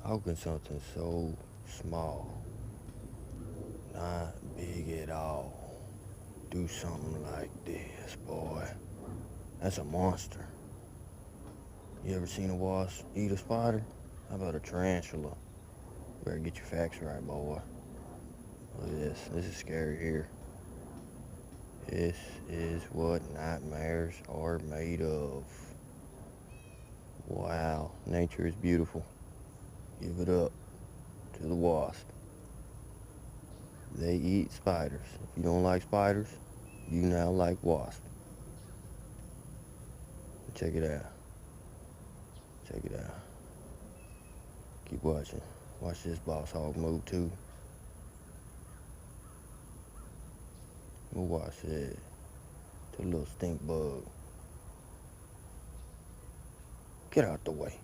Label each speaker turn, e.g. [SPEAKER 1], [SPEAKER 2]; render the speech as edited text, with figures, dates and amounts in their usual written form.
[SPEAKER 1] How can something so small, not big at all, do something like this, boy? That's a monster. You ever seen a wasp eat a spider? How about a tarantula? Better get your facts right, boy. Look at this. This is scary here. This is what nightmares are made of. Wow, nature is beautiful. Give it up to the wasp. They eat spiders. If you don't like spiders, you now like wasps. Check it out. Check it out. Keep watching. Watch this boss hog move too. We'll watch it. To a little stink bug. Get out the way.